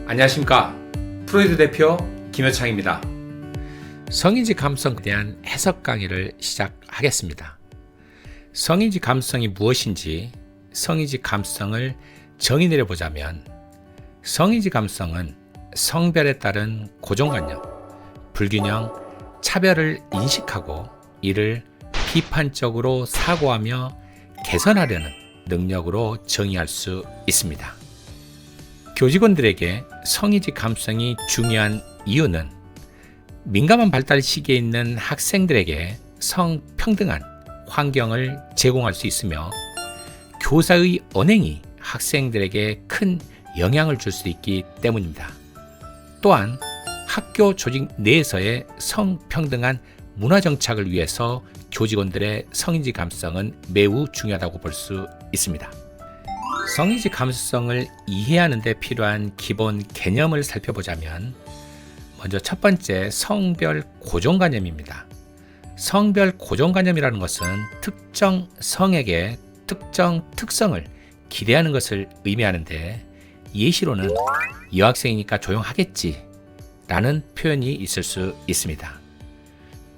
안녕하십니까. 프로이드 대표 김효창입니다. 성인지 감성에 대한 해석 강의를 시작하겠습니다. 성인지 감성이 무엇인지 성인지 감성을 정의 내려보자면, 성인지 감성은 성별에 따른 고정관념, 불균형, 차별을 인식하고 이를 비판적으로 사고하며 개선하려는 능력으로 정의할 수 있습니다. 교직원들에게 성인지 감성이 중요한 이유는 민감한 발달 시기에 있는 학생들에게 성평등한 환경을 제공할 수 있으며, 교사의 언행이 학생들에게 큰 영향을 줄 수 있기 때문입니다. 또한 학교 조직 내에서의 성평등한 문화 정착을 위해서 교직원들의 성인지 감성은 매우 중요하다고 볼 수 있습니다. 성인지 감성을 이해하는 데 필요한 기본 개념을 살펴보자면, 먼저 첫 번째, 성별 고정관념입니다. 성별 고정관념이라는 것은 특정 성에게 특정 특성을 기대하는 것을 의미하는데, 예시로는 여학생이니까 조용하겠지 라는 표현이 있을 수 있습니다.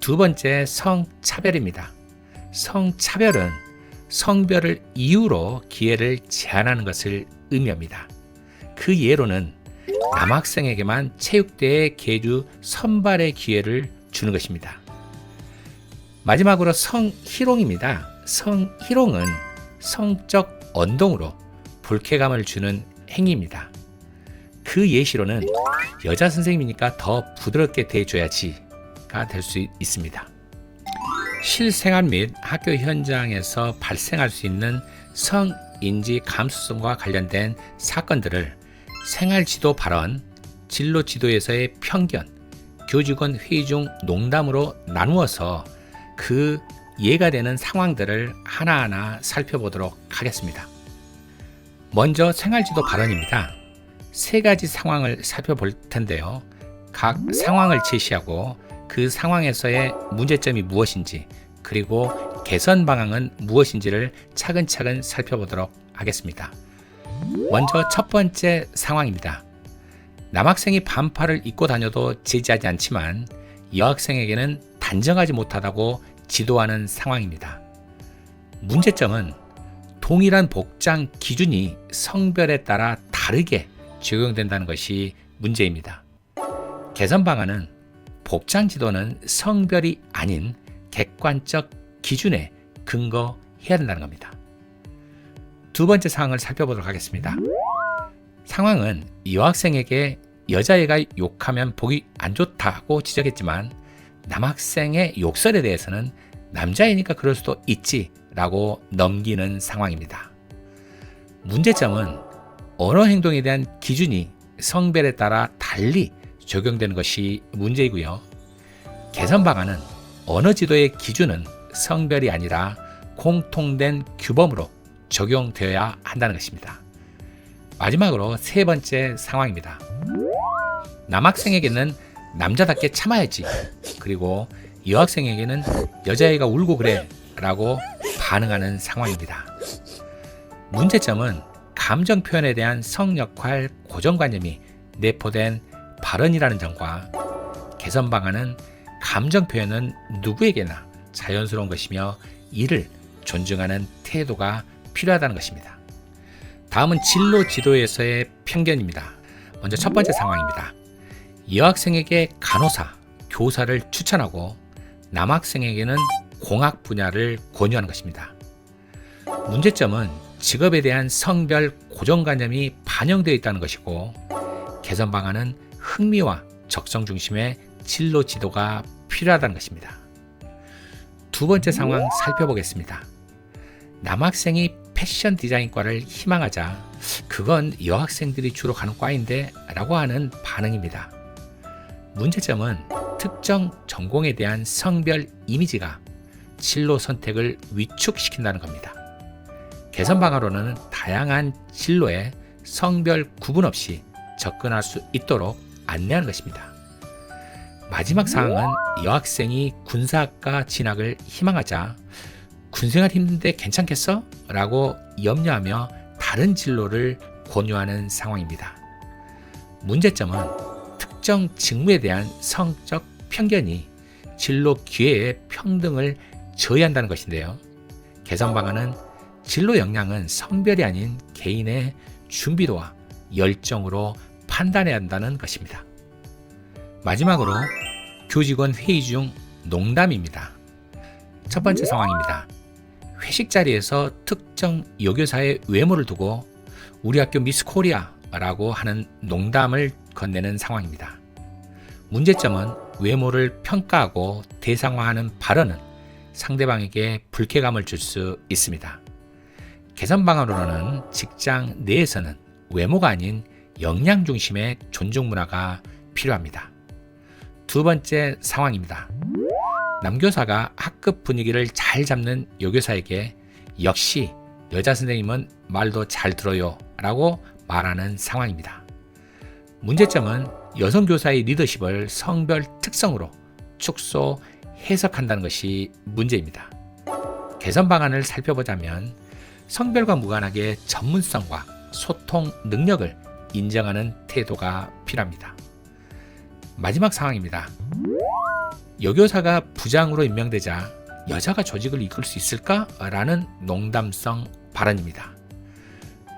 두 번째, 성차별입니다. 성차별은 성별을 이유로 기회를 제한하는 것을 의미합니다. 그 예로는 남학생에게만 체육대회 개주 선발의 기회를 주는 것입니다. 마지막으로 성희롱입니다. 성희롱은 성적 언동으로 불쾌감을 주는 행위입니다. 그 예시로는 여자 선생님이니까 더 부드럽게 대해줘야지가 될 수 있습니다. 실생활 및 학교 현장에서 발생할 수 있는 성인지 감수성과 관련된 사건들을 생활지도 발언, 진로지도에서의 편견, 교직원 회의 중 농담으로 나누어서 그 예가 되는 상황들을 하나하나 살펴보도록 하겠습니다. 먼저 생활지도 발언입니다. 세 가지 상황을 살펴볼 텐데요. 각 상황을 제시하고 그 상황에서의 문제점이 무엇인지, 그리고 개선 방안은 무엇인지를 차근차근 살펴보도록 하겠습니다. 먼저 첫 번째 상황입니다. 남학생이 반팔을 입고 다녀도 제지하지 않지만 여학생에게는 단정하지 못하다고 지도하는 상황입니다. 문제점은 동일한 복장 기준이 성별에 따라 다르게 적용된다는 것이 문제입니다. 개선 방안은 복장 지도는 성별이 아닌 객관적 기준에 근거해야 된다는 겁니다. 두 번째 상황을 살펴보도록 하겠습니다. 상황은 여학생에게 여자애가 욕하면 보기 안 좋다고 지적했지만, 남학생의 욕설에 대해서는 남자애니까 그럴 수도 있지 라고 넘기는 상황입니다. 문제점은 언어 행동에 대한 기준이 성별에 따라 달리 적용되는 것이 문제이고요. 개선 방안은 언어 지도의 기준은 성별이 아니라 공통된 규범으로 적용되어야 한다는 것입니다. 마지막으로 세 번째 상황입니다. 남학생에게는 남자답게 참아야지, 그리고 여학생에게는 여자애가 울고 그래 라고 반응하는 상황입니다. 문제점은 감정 표현에 대한 성역할 고정관념이 내포된 발언이라는 점과, 개선 방안은 감정 표현은 누구에게나 자연스러운 것이며 이를 존중하는 태도가 필요하다는 것입니다. 다음은 진로 지도에서의 편견입니다. 먼저 첫 번째 상황입니다. 여학생에게 간호사, 교사를 추천하고 남학생에게는 공학 분야를 권유하는 것입니다. 문제점은 직업에 대한 성별 고정관념이 반영되어 있다는 것이고, 개선 방안은 흥미와 적성 중심의 진로 지도가 필요하다는 것입니다. 두 번째 상황 살펴보겠습니다. 남학생이 패션 디자인과를 희망하자 그건 여학생들이 주로 가는 과인데 라고 하는 반응입니다. 문제점은 특정 전공에 대한 성별 이미지가 진로 선택을 위축시킨다는 겁니다. 개선 방안으로는 다양한 진로에 성별 구분 없이 접근할 수 있도록 안내하는 것입니다. 마지막 상황은 여학생이 군사학과 진학을 희망하자 군생활 힘든데 괜찮겠어? 라고 염려하며 다른 진로를 권유하는 상황입니다. 문제점은 특정 직무에 대한 성적 편견이 진로 기회의 평등을 저해한다는 것인데요. 개선 방안은 진로 역량은 성별이 아닌 개인의 준비도와 열정으로 판단해야 한다는 것입니다. 마지막으로 교직원 회의 중 농담입니다. 첫 번째 상황입니다. 회식 자리에서 특정 여교사의 외모를 두고 우리 학교 미스 코리아라고 하는 농담을 건네는 상황입니다. 문제점은 외모를 평가하고 대상화하는 발언은 상대방에게 불쾌감을 줄 수 있습니다. 개선 방안으로는 직장 내에서는 외모가 아닌 역량 중심의 존중 문화가 필요합니다. 두 번째 상황입니다. 남교사가 학급 분위기를 잘 잡는 여교사에게 역시 여자 선생님은 말도 잘 들어요 라고 말하는 상황입니다. 문제점은 여성 교사의 리더십을 성별 특성으로 축소 해석한다는 것이 문제입니다. 개선 방안을 살펴보자면 성별과 무관하게 전문성과 소통 능력을 인정하는 태도가 필요합니다. 마지막 상황입니다. 여교사가 부장으로 임명되자 여자가 조직을 이끌 수 있을까? 라는 농담성 발언입니다.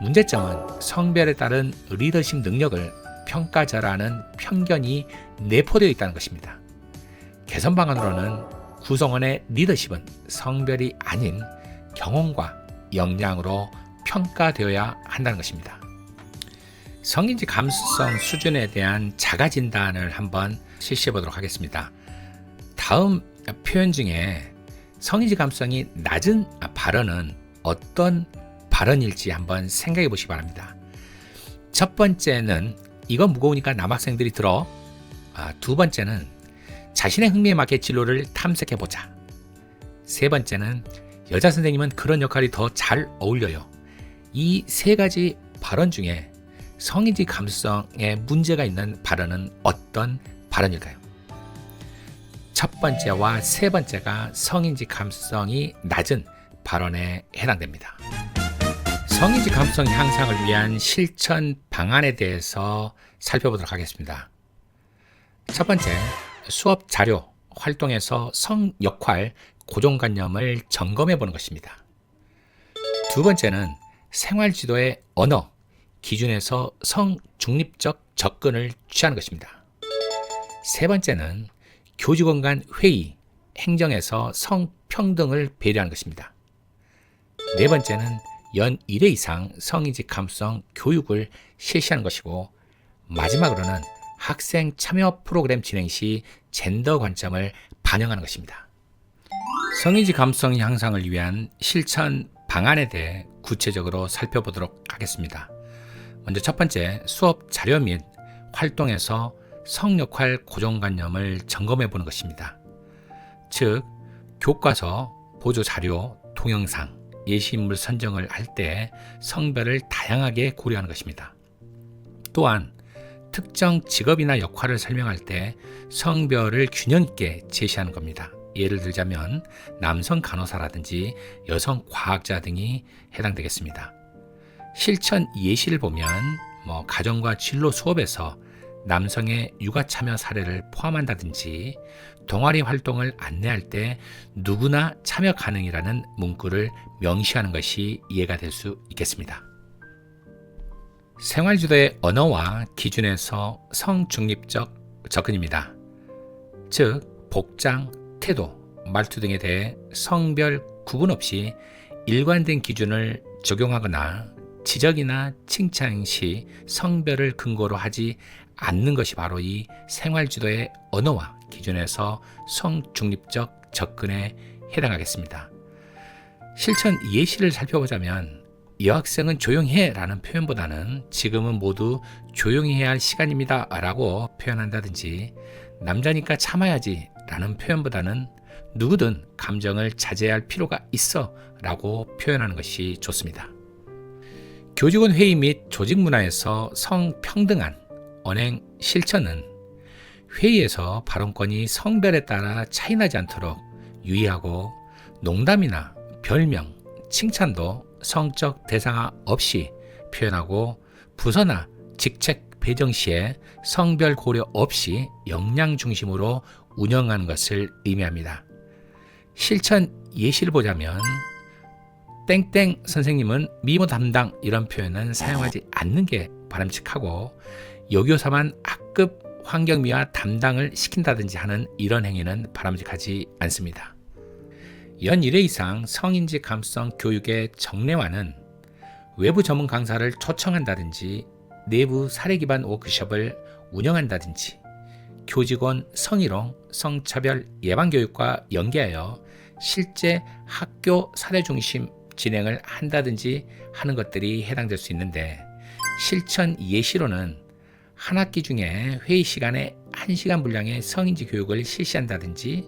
문제점은 성별에 따른 리더십 능력을 평가절하는 편견이 내포되어 있다는 것입니다. 개선 방안으로는 구성원의 리더십은 성별이 아닌 경험과 역량으로 평가되어야 한다는 것입니다. 성인지 감수성 수준에 대한 자가 진단을 한번 실시해 보도록 하겠습니다. 다음 표현 중에 성인지 감수성이 낮은 발언은 어떤 발언일지 한번 생각해 보시기 바랍니다. 첫 번째는 이건 무거우니까 남학생들이 들어. 두 번째는 자신의 흥미에 맞게 진로를 탐색해 보자. 세 번째는 여자 선생님은 그런 역할이 더 잘 어울려요. 이 세 가지 발언 중에 성인지 감수성에 문제가 있는 발언은 어떤 발언일까요? 첫 번째와 세 번째가 성인지 감수성이 낮은 발언에 해당됩니다. 성인지 감수성 향상을 위한 실천 방안에 대해서 살펴보도록 하겠습니다. 첫 번째, 수업 자료 활동에서 성 역할 고정관념을 점검해 보는 것입니다. 두 번째는 생활지도의 언어 기준에서 성 중립적 접근을 취하는 것입니다. 세 번째는 교직원 간 회의 행정에서 성평등을 배려하는 것입니다. 네 번째는 연 1회 이상 성인지 감수성 교육을 실시하는 것이고, 마지막으로는 학생 참여 프로그램 진행 시 젠더 관점을 반영하는 것입니다. 성인지 감수성 향상을 위한 실천 방안에 대해 구체적으로 살펴보도록 하겠습니다. 먼저 첫 번째, 수업 자료 및 활동에서 성역할 고정관념을 점검해 보는 것입니다. 즉, 교과서, 보조자료, 동영상, 예시인물 선정을 할 때 성별을 다양하게 고려하는 것입니다. 또한 특정 직업이나 역할을 설명할 때 성별을 균형 있게 제시하는 겁니다. 예를 들자면 남성 간호사라든지 여성 과학자 등이 해당되겠습니다. 실천 예시를 보면 가정과 진로 수업에서 남성의 육아 참여 사례를 포함한다든지, 동아리 활동을 안내할 때 누구나 참여 가능이라는 문구를 명시하는 것이 이해가 될 수 있겠습니다. 생활지도의 언어와 기준에서 성중립적 접근입니다. 즉, 복장, 태도, 말투 등에 대해 성별 구분 없이 일관된 기준을 적용하거나 지적이나 칭찬 시 성별을 근거로 하지 않는 것이 바로 이 생활지도의 언어와 기준에서 성중립적 접근에 해당하겠습니다. 실천 예시를 살펴보자면 여학생은 조용히 해 라는 표현보다는 지금은 모두 조용히 해야 할 시간입니다 라고 표현한다든지, 남자니까 참아야지 라는 표현보다는 누구든 감정을 자제해야 할 필요가 있어 라고 표현하는 것이 좋습니다. 교직원 회의 및 조직 문화에서 성평등한 언행 실천은 회의에서 발언권이 성별에 따라 차이나지 않도록 유의하고, 농담이나 별명, 칭찬도 성적 대상화 없이 표현하고, 부서나 직책 배정 시에 성별 고려 없이 역량 중심으로 운영하는 것을 의미합니다. 실천 예시를 보자면 땡땡 선생님은 미모 담당 이런 표현은 사용하지 않는 게 바람직하고 여교사만 학급 환경미화 담당을 시킨다든지 하는 이런 행위는 바람직하지 않습니다. 연 1회 이상 성인지 감수성 교육의 정례화는 외부 전문 강사를 초청한다든지 내부 사례 기반 워크숍을 운영한다든지 교직원 성희롱, 성차별 예방교육과 연계하여 실제 학교 사례 중심 진행을 한다든지 하는 것들이 해당될 수 있는데, 실천 예시로는 한 학기 중에 회의 시간에 1시간 분량의 성인지 교육을 실시한다든지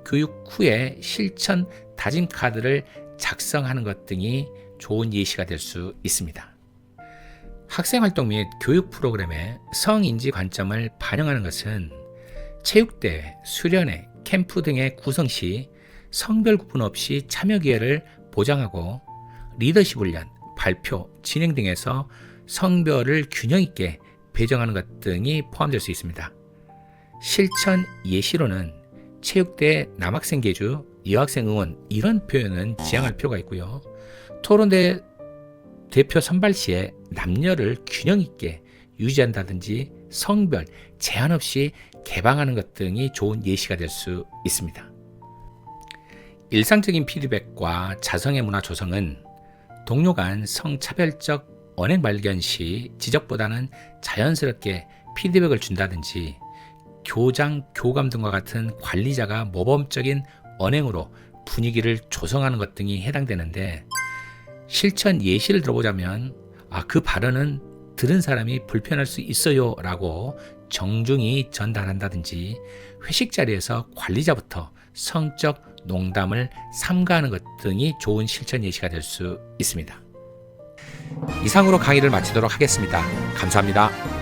교육 후에 실천 다짐 카드를 작성하는 것 등이 좋은 예시가 될 수 있습니다. 학생활동 및 교육 프로그램의 성인지 관점을 반영하는 것은 체육대회, 수련회, 캠프 등의 구성 시 성별 구분 없이 참여 기회를 보장하고 리더십 훈련, 발표, 진행 등에서 성별을 균형 있게 배정하는 것 등이 포함될 수 있습니다. 실천 예시로는 체육대회 남학생 계주, 여학생 응원 이런 표현은 지양할 필요가 있고요. 토론대 대표 선발 시에 남녀를 균형 있게 유지한다든지 성별 제한 없이 개방하는 것 등이 좋은 예시가 될 수 있습니다. 일상적인 피드백과 자성의 문화 조성은 동료 간 성차별적 언행 발견 시 지적보다는 자연스럽게 피드백을 준다든지 교장, 교감 등과 같은 관리자가 모범적인 언행으로 분위기를 조성하는 것 등이 해당되는데, 실천 예시를 들어보자면 그 발언은 들은 사람이 불편할 수 있어요 라고 정중히 전달한다든지 회식 자리에서 관리자부터 성적 농담을 삼가하는 것 등이 좋은 실천 예시가 될 수 있습니다. 이상으로 강의를 마치도록 하겠습니다. 감사합니다.